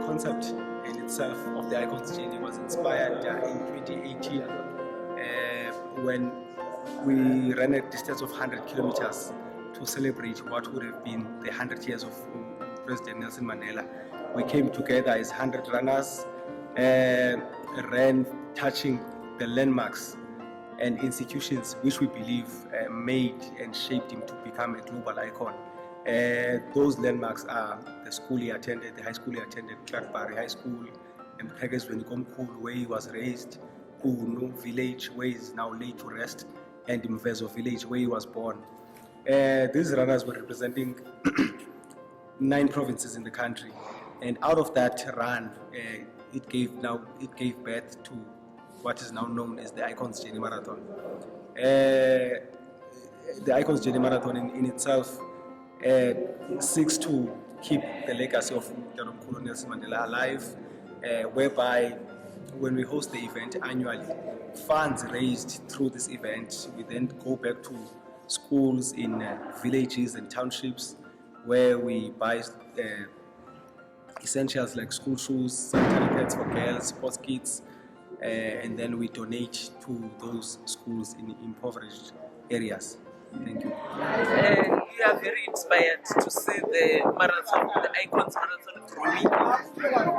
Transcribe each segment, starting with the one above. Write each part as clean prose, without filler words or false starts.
concept in itself of the Icons journey was inspired in 2018 when we ran a distance of 100 kilometers to celebrate what would have been the 100 years of President Nelson Mandela. We came together as 100 runners and ran touching the landmarks and institutions which we believe made and shaped him to become a global icon. Those landmarks are the school he attended, the high school he attended, Clarkbury High School, and Komkhulu, where he was raised, Kunu village, where he is now laid to rest, and Mvezo village, where he was born. These runners were representing 9 provinces in the country, and out of that run, it gave birth to what is now known as the Icons Journey Marathon. The Icons Journey Marathon in itself seeks to keep the legacy of Nelson Mandela alive, whereby when we host the event annually, funds raised through this event, we then go back to schools in villages and townships where we buy essentials like school shoes, sanitary pads for girls, sports kits, and then we donate to those schools in impoverished areas. Thank you. We are very inspired to see the marathon, the Icons Marathon growing,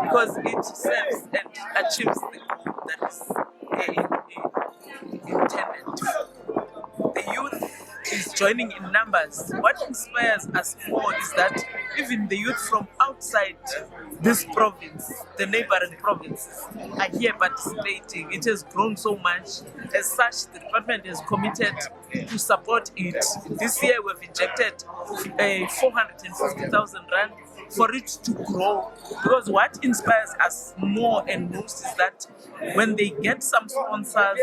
because it serves and achieves the goal that is intended. The youth is joining in numbers. What inspires us more is that even the youth from outside this province, the neighboring provinces, are here participating. It has grown so much. As such, the department is committed to support it. This year we've injected 450,000 rand for it to grow, because what inspires us more and most is that when they get some sponsors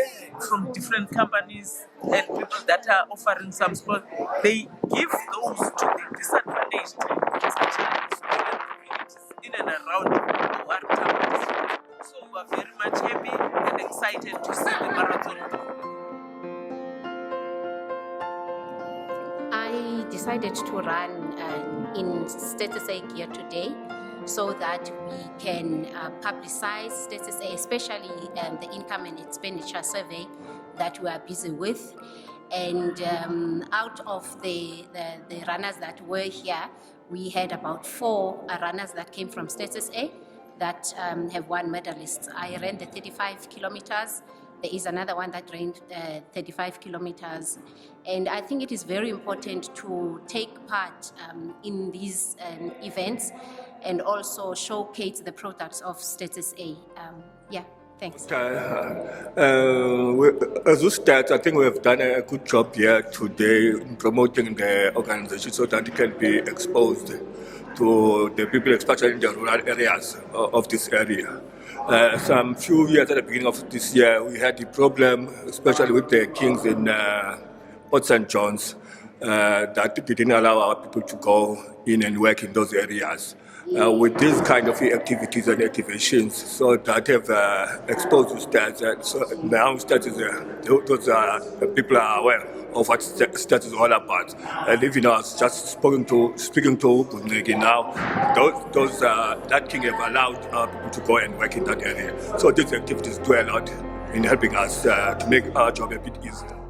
from different companies and people that are offering some support, they give those to the disadvantaged, especially student communities in and around our campus. So we are very much happy and excited to see the marathon grow. I decided to run in Status A gear today so that we can publicize Status A, especially the income and expenditure survey that we are busy with. And out of the runners that were here, we had about 4 runners that came from Status A that have won medalists. I ran the 35 kilometers. There is another one that ran 35 kilometers. And I think it is very important to take part in these events and also showcase the products of Status A. Thanks. As we start, I think we have done a good job here today in promoting the organization so that it can be exposed to the people, especially in the rural areas of this area. Some few years at the beginning of this year, we had the problem, especially with the Kings in Port St. John's, that they didn't allow our people to go in and work in those areas. With these kind of activities and activations, so that have exposed to stats. So now stats those people are aware of what stats is all about. And even I was just speaking to Budnegi now, that king have allowed people to go and work in that area. So these activities do a lot in helping us to make our job a bit easier.